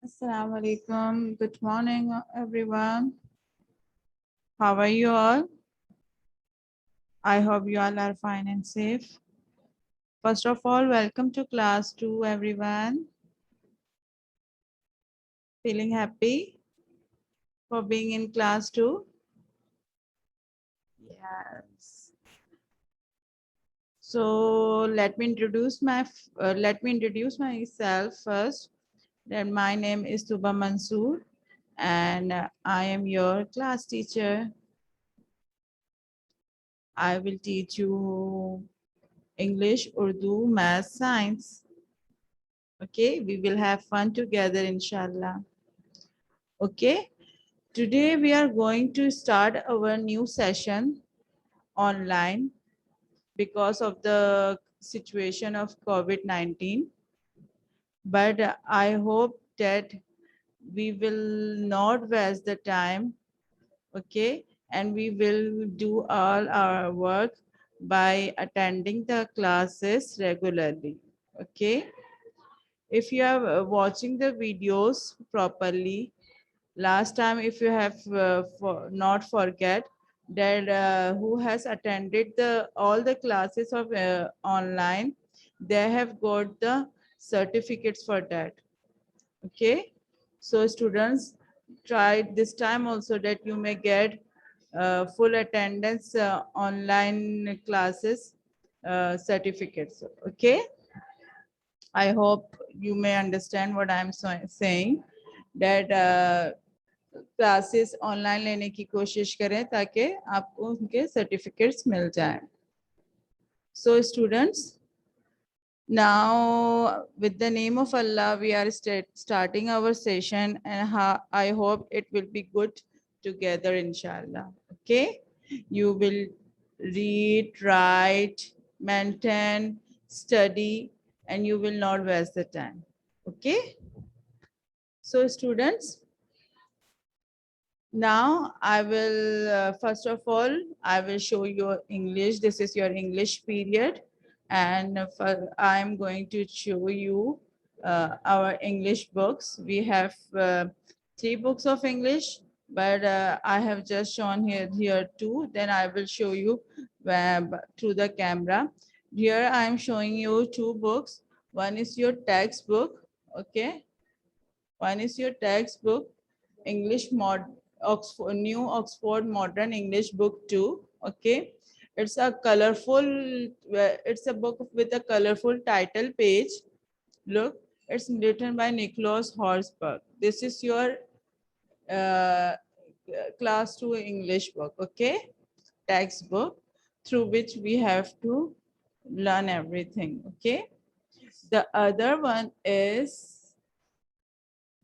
Assalamu alaikum. Good morning, everyone. How are you all? I hope you all are fine and safe. First of all, welcome to class 2, everyone. Feeling happy for being in class 2? Yes. So let me introduce myself first. Then my name is Tuba Mansoor, and I am your class teacher. I will teach you English, Urdu, Math, Science. Okay, we will have fun together, inshallah. Okay, today we are going to start our new session online because of the situation of COVID-19. But I hope that we will not waste the time, okay, and we will do all our work by attending the classes regularly, okay. If you are watching the videos properly, last time if you have not forget that who has attended the all the classes of online, they have got the certificates for that, okay. So students, try this time also that you may get full attendance online classes certificates, okay. I hope you may understand what I'm saying, that classes online लेने की कोशिश करें ताकि आपको उनके certificates मिल जाएं. So students, now with the name of Allah, we are starting our session, and I hope it will be good together, inshallah. Okay, you will read, write, maintain, study, and you will not waste the time. Okay, so students, now I will, first of all, I will show you English. This is your English period. And I'm going to show you our English books. We have 3 books of English, but I have just shown here 2. Then I will show you through the camera. Here I am showing you 2 books. One is your textbook, okay? One is your textbook, English Oxford, New Oxford Modern English Book 2. Okay, it's a colorful. It's a book with a colorful title page. Look, it's written by Nicholas Horsburgh. This is your uh, class 2 English book. Okay, textbook through which we have to learn everything. Okay, the other one is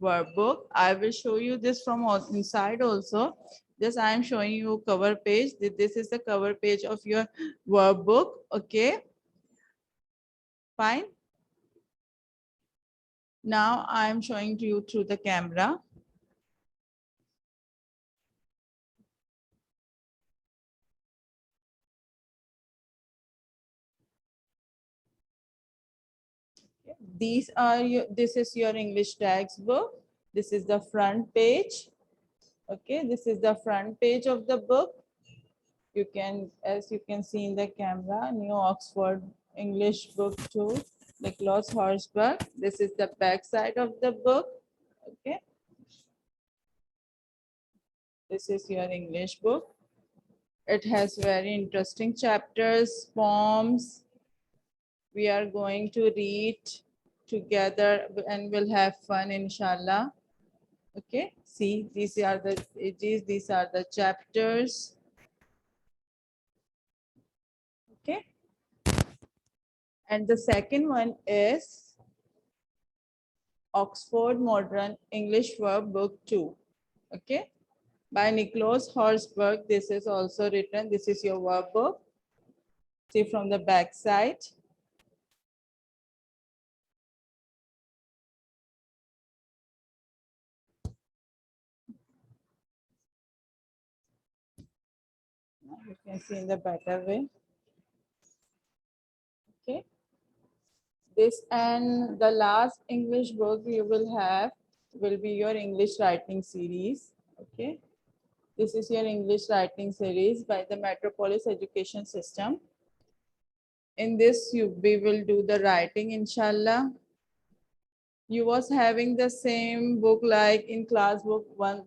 workbook. I will show you this from inside also. This I am showing you cover page. This is the cover page of your workbook. Okay, fine. Now I am showing to you through the camera. These are your, this is your English textbook. This is the front page. Okay, this is the front page of the book. You can, as you can see in the camera, New Oxford English Book 2, Nicholas Horsburgh. This is the back side of the book. Okay, this is your English book. It has very interesting chapters, poems. We are going to read together and we'll have fun, inshallah. Okay, see, these are the pages, these are the chapters. Okay, and the second one is Oxford Modern English Verb Book 2. Okay, by Nicholas Horsburgh. This is also written. This is your verb book. See from the back side. You can see in the better way. Okay. This and the last English book you will have will be your English writing series. Okay, this is your English writing series by the Metropolis Education System. In this, we will do the writing, inshallah. You was having the same book like in class book one,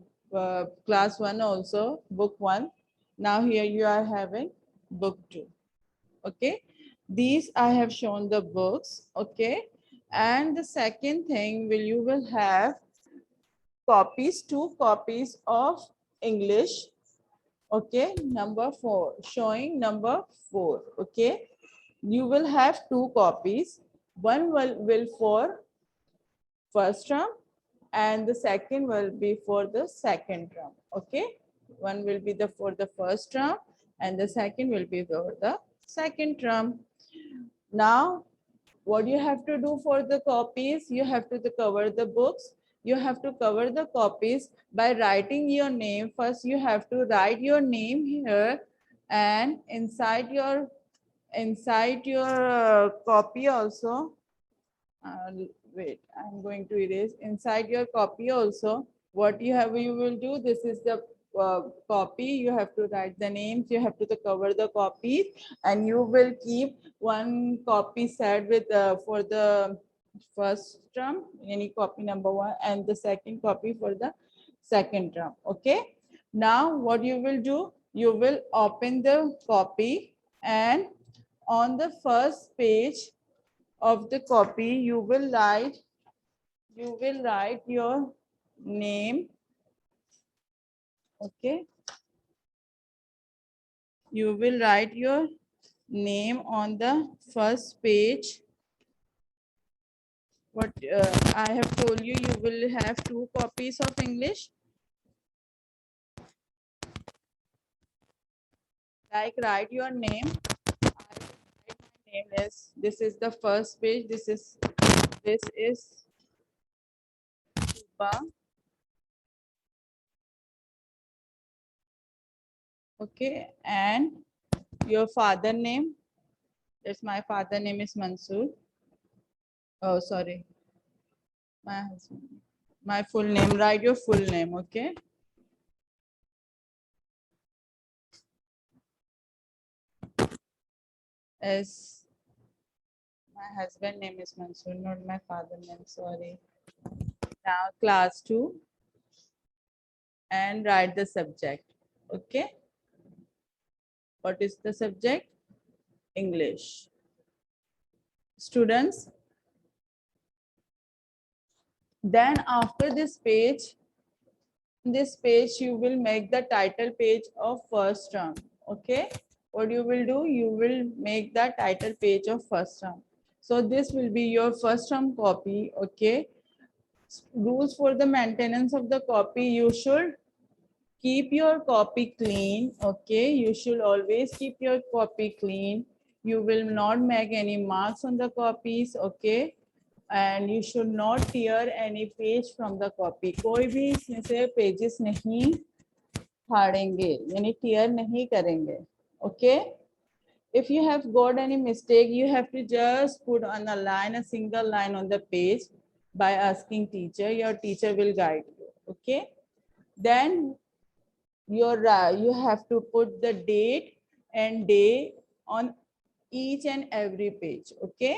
class one also, book one. Now here you are having book two. Okay, these I have shown the books. Okay, and the second thing you will have copies, 2 copies of English. Okay, number 4, showing number 4. Okay, you will have 2 copies. One will for first term and the second will be for the second term. Okay, one will be for the first term and the second will be for the second term. Now what you have to do for the copies, you have to cover the books, you have to cover the copies by writing your name. First you have to write your name here, and inside your copy also, uh, wait, I'm going to erase. Inside your copy also, what you will do, this is the copy. You have to write the names, you have to cover the copies, and you will keep one copy set with for the first term, any copy number 1, and the second copy for the second term. Okay, now what you will do, you will open the copy, and on the first page of the copy you will write your name. Okay, you will write your name on the first page. What I have told you, you will have 2 copies of English. Like write your name. I will write my name as, this is the first page. This is Tuba. Okay, and your father name. That's my father name is Mansoor. Oh, sorry. My husband. My full name. Write your full name, okay? As my husband name is Mansoor, not my father name. Sorry. Now class 2 and write the subject. Okay. What is the subject? English. Students. Then after this page you will make the title page of first term. Okay, what you will do, you will make the title page of first term. So this will be your first term copy. Okay, rules for the maintenance of the copy, you should keep your copy clean. Okay, you should always keep your copy clean. You will not make any marks on the copies. Okay, and you should not tear any page from the copy. कोई भी इसमें से pages नहीं फाड़ेंगे, यानी tear नहीं करेंगे. Okay, if you have got any mistake, you have to just put on a line, a single line on the page by asking teacher. Your teacher will guide you. Okay, then you have to put the date and day on each and every page. Okay,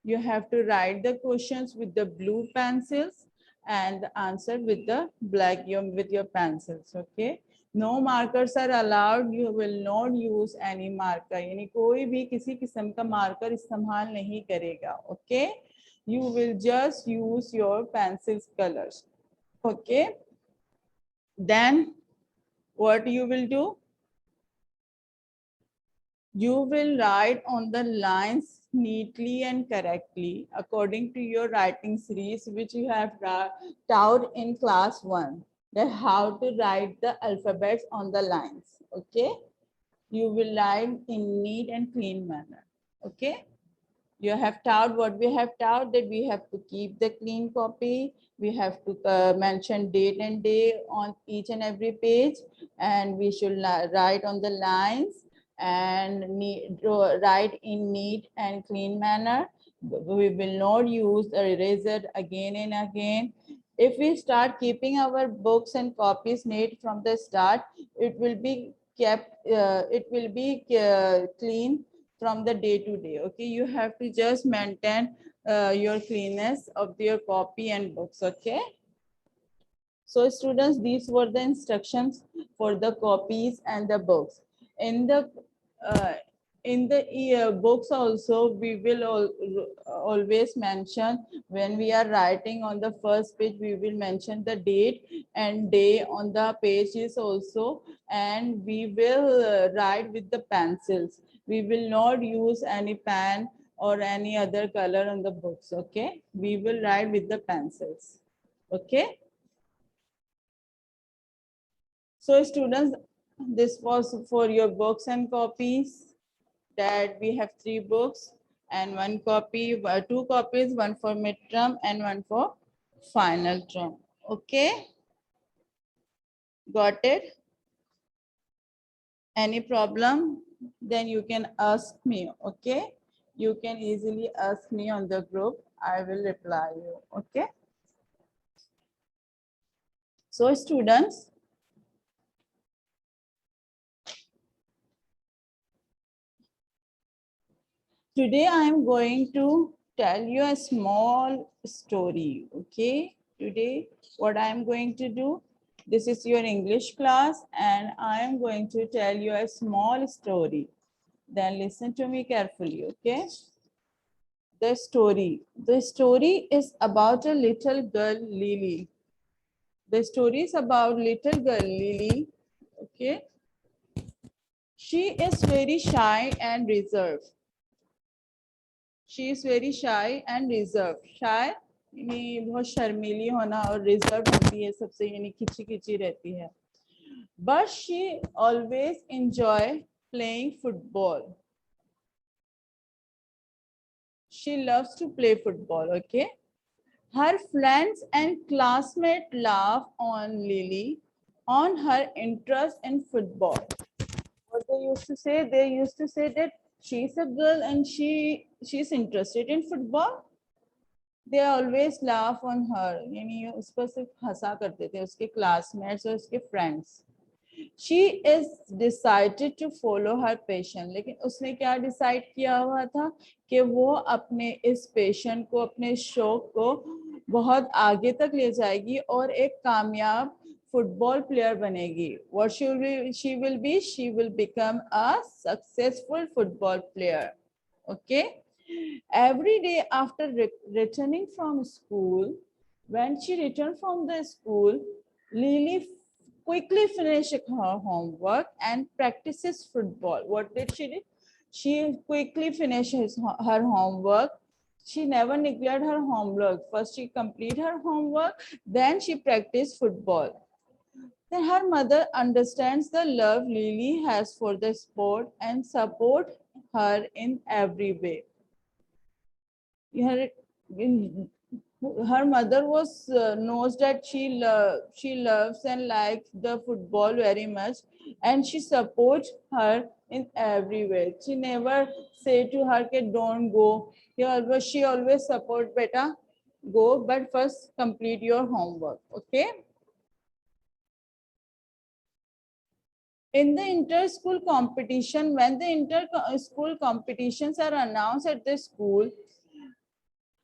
you have to write the questions with the blue pencils and the answer with the black with your pencils. Okay, no markers are allowed. You will not use any marker, यानी कोई भी किसी किस्म का marker इस्तेमाल नहीं करेगा. Okay, you will just use your pencils colors. Okay, then what you will do, you will write on the lines neatly and correctly according to your writing series which you have taught in class 1, that how to write the alphabets on the lines. Okay, you will write in neat and clean manner. Okay, you have taught what we have taught, that we have to keep the clean copy, we have to mention date and day on each and every page, and we should write on the lines and write in neat and clean manner. We will not use the eraser again and again, If we start keeping our books and copies neat from the start, it will be kept, clean from the day to day. Okay, you have to just maintain your cleanness of your copy and books. Okay. So students, these were the instructions for the copies and the books. In the uh, books also, we will always mention, when we are writing on the first page, we will mention the date and day on the pages also, and we will write with the pencils. We will not use any pen or any other color on the books. Okay, we will write with the pencils. Okay. So students, this was for your books and copies, that we have 3 books and 1 copy, 2 copies, 1 for midterm and 1 for final term. Okay, got it? Any problem? Then you can ask me. Okay, you can easily ask me on the group. I will reply you. Okay. So students, today I am going to tell you a small story. Okay, today what I am going to do, this is your English class and I am going to tell you a small story. Then listen to me carefully. Okay, the story is about a little girl, Lily. The story is about little girl Lily. Okay, she is very shy and reserved. She is very shy and reserved. Shy यानी बहुत शर्मीली होना, और reserve होती है सबसे, यानी खिंची खिंची रहती है. But she always enjoy playing football. She loves to play football. Okay. Her friends and classmates laugh on Lily on her interest in football. What they used to say? They used to say that she's a girl and she's interested in football. They always laugh on her. यानी उस पर सिर्फ हंसा करते थे उसके classmates और उसके friends. She is decided to follow her passion. लेकिन उसने क्या decide किया हुआ था कि वो अपने इस passion को, अपने शौक को बहुत आगे तक ले जाएगी और एक कामयाब football player बनेगी. What she will become a successful football player. Okay. Every day after returning from school, when she returned from the school, Lily quickly finished her homework and practices football. What did she do? She quickly finishes her homework. She never neglected her homework. First she complete her homework, then she practiced football. Then her mother understands the love Lily has for the sport and support her in every way. Her mother was knows that she loves and likes the football very much, and she supports her in every way. She never say to her that don't go. She always support, beta, go, but first complete your homework. Okay. In the inter-school competition, when the inter-school competitions are announced at the school,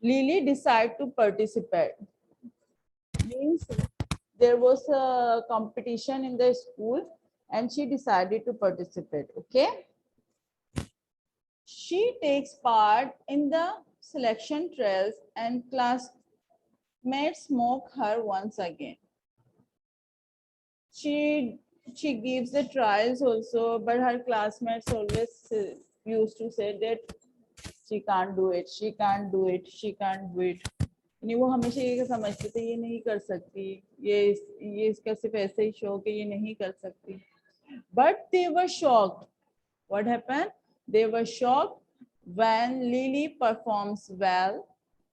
Lily decided to participate. Means there was a competition in the school and she decided to participate. Okay. She takes part in the selection trials and classmates mock her once again. She gives the trials also, but her classmates always used to say that she can't do it, she can't do it, she can't do it. नहीं, वो हमेशा ये समझते थे ये नहीं कर सकती, ये इसका सिर्फ ऐसे ही शौक है, ये नहीं कर सकती. But they were shocked. What happened? They were shocked when Lily performs well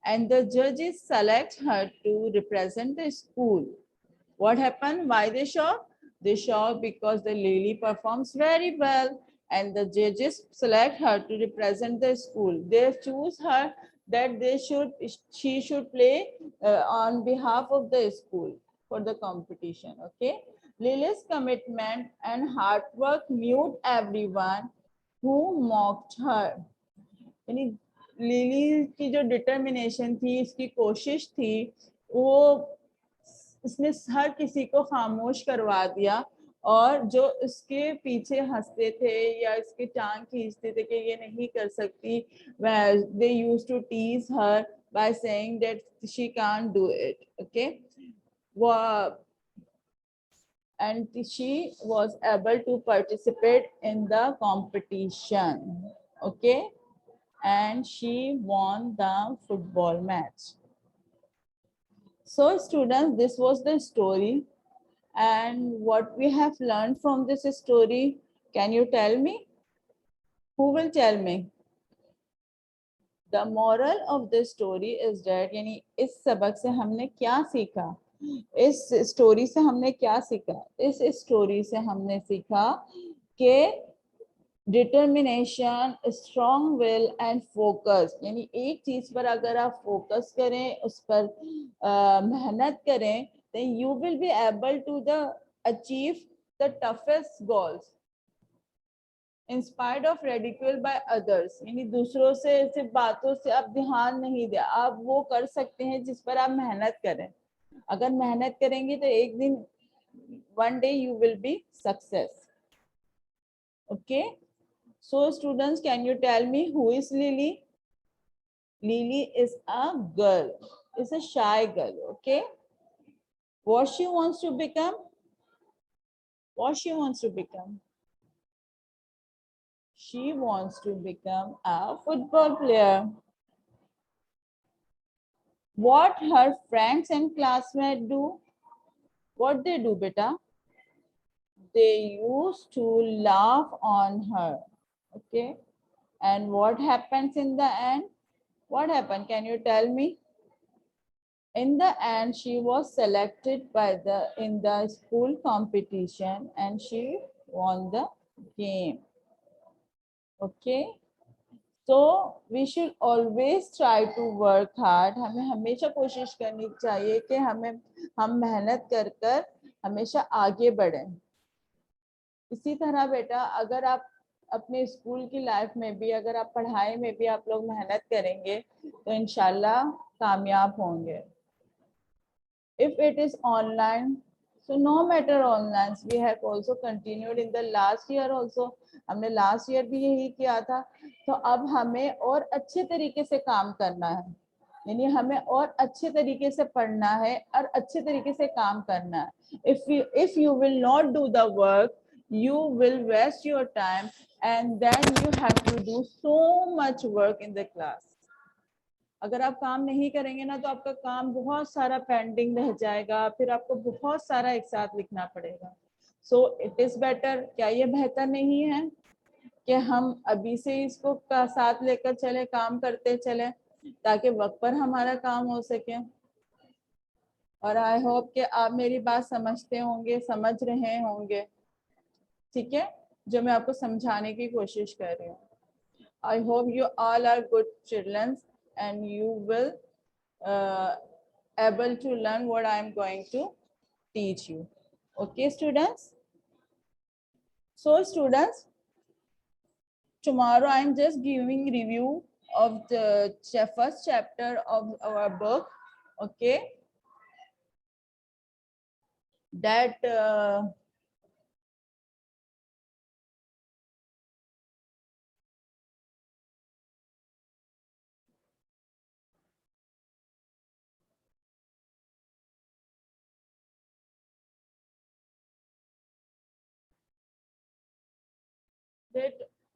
and the judges select her to represent the school. What happened? Why they shocked? They shocked because the Lily performs very well and the judges select her to represent the school. They choose her that she should play on behalf of the school for the competition. Okay, Lily's commitment and hard work mute everyone who mocked her. यानी lily की जो determination थी, इसकी कोशिश थी, वो इसने हर किसी को खामोश करवा दिया, और जो इसके पीछे हंसते थे या इसके टांग खींचते थे कि ये नहीं कर सकती, they used to tease her by saying that she can't do it. Okay, and she was able to participate in the competition. Okay, and she won the football match. So students, this was the story, and what we have learned from this story, can you tell me? Who will tell me? The moral of this story is that, यानी इस सबक से हमने क्या सीखा, इस story से हमने क्या सीखा? इस स्टोरी से हमने सीखा कि determination, strong will and focus, यानी एक चीज पर अगर आप फोकस करें, उस पर मेहनत करें, then you will be able to achieve the toughest goals in spite of ridicule by others. यानी दूसरों से सिर्फ बातों से आप ध्यान नहीं दे, आप वो कर सकते हैं जिस पर आप मेहनत करें. अगर मेहनत करेंगे तो एक दिन, one day you will be success. Okay. So students, can you tell me who is Lily? Lily is a girl, is a shy girl. Okay. What she wants to become? What she wants to become? She wants to become a football player. What her friends and classmates do? What they do, beta? They used to laugh on her. Okay. And what happens in the end? What happened? Can you tell me? In the end, she was selected by in the school competition and she won the game. Okay. So we should always try to work hard. हमें हमेशा कोशिश करनी चाहिए कि हम मेहनत कर कर हमेशा आगे बढ़ें. इसी तरह बेटा, अगर आप अपने स्कूल की लाइफ में भी, अगर आप पढ़ाई में भी आप लोग मेहनत करेंगे तो इंशाल्लाह कामयाब होंगे. If it is online, so no matter online, we have also continued in the last year also. हमने last year भी यही किया था. तो अब हमें और अच्छे तरीके से काम करना है, यानी हमें और अच्छे तरीके से पढ़ना है और अच्छे तरीके से काम करना है. If you will not do the work, you will waste your time and then you have to do so much work in the class. अगर आप काम नहीं करेंगे ना तो आपका काम बहुत सारा पेंडिंग रह जाएगा, फिर आपको बहुत सारा एक साथ लिखना पड़ेगा. सो इट इज बेटर, क्या ये बेहतर नहीं है कि हम अभी से इसको साथ लेकर चले, काम करते चले, ताकि वक्त पर हमारा काम हो सके. और आई होप कि आप मेरी बात समझते होंगे, समझ रहे होंगे. ठीक है, जो मैं आपको समझाने की कोशिश कर रही हूँ. I hope you all are good childrens and you will able to learn what I am going to teach you. Okay, students? So students, tomorrow I am just giving review of the first chapter of our book. Okay, that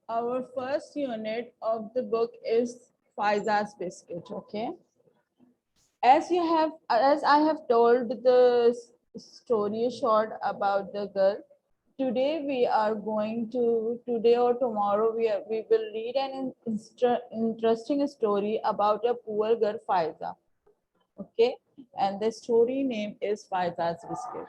our first unit of the book is Faiza's Biscuit. Okay, as I have told the story short about the girl, today we are going to, today or tomorrow we will read an interesting story about a poor girl, Faiza. Okay, and the story name is Faiza's Biscuit.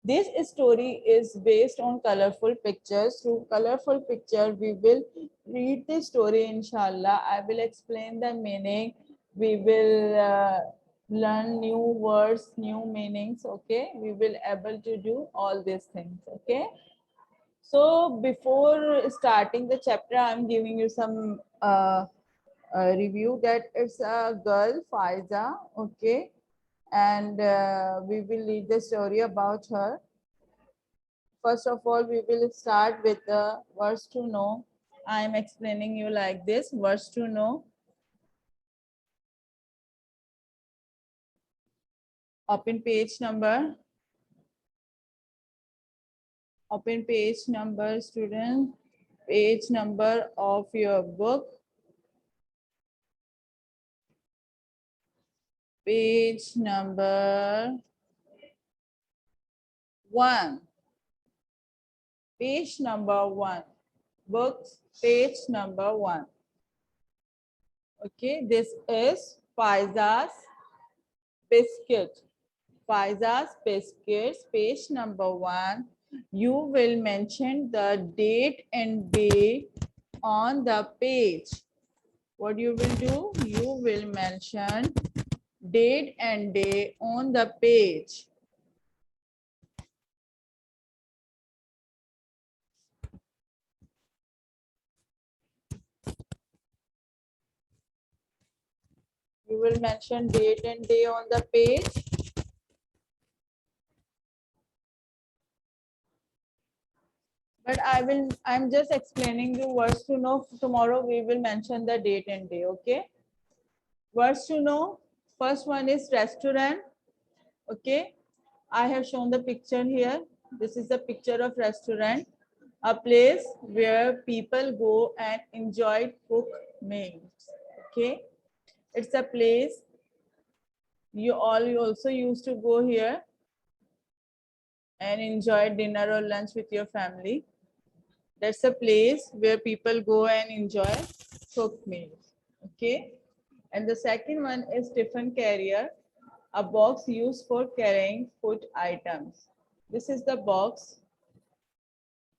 This story is based on colorful pictures. Through colorful picture, we will read the story, inshallah. I will explain the meaning. We will learn new words, new meanings. Okay, we will able to do all these things. Okay. So before starting the chapter, I'm giving you some review that it's a girl, Faiza. Okay, and we will read the story about her. First of all, we will start with the words to know. I am explaining you like this, words to know. Open page number. Open page number, student. Page number of your book. Page number 1. Page number 1. Books, page number 1. Okay, this is Faiza's biscuit. Faiza's biscuits, page number 1. You will mention the date and day on the page. What you will do? You will mention date and day on the page. You will mention date and day on the page. But I'm just explaining you words to know. Tomorrow we will mention the date and day, okay? Words to know. First one is restaurant, okay? I have shown the picture here. This is the picture of restaurant, a place where people go and enjoy cooked meals, okay? It's a place you also used to go here and enjoy dinner or lunch with your family. That's a place where people go and enjoy cooked meals. Okay. And the second one is tiffin carrier, a box used for carrying food items. This is the box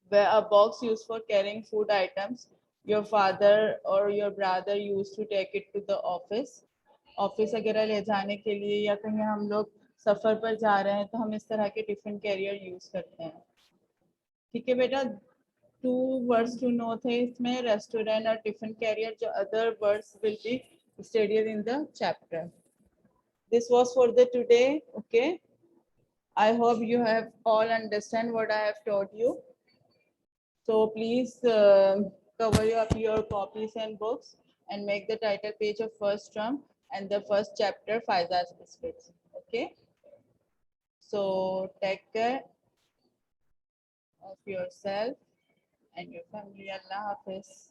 where a box used for carrying food items. Your father or your brother used to take it to the office. Office वगैरह ले जाने के लिए या कहीं हम लोग सफर पर जा रहे हैं तो हम इस तरह के टिफिन कैरियर यूज करते हैं. ठीक है बेटा. टू वर्ड्स टू नो थे इसमें, रेस्टोरेंट और टिफिन कैरियर. जो other words will be studied in the chapter. This was for the today. Okay, I hope you have all understand what I have taught you. So please cover up your copies and books and make the title page of first term and the first chapter, Faiza's Biscuits. Okay, so take care of yourself and your family. Allah Hafiz.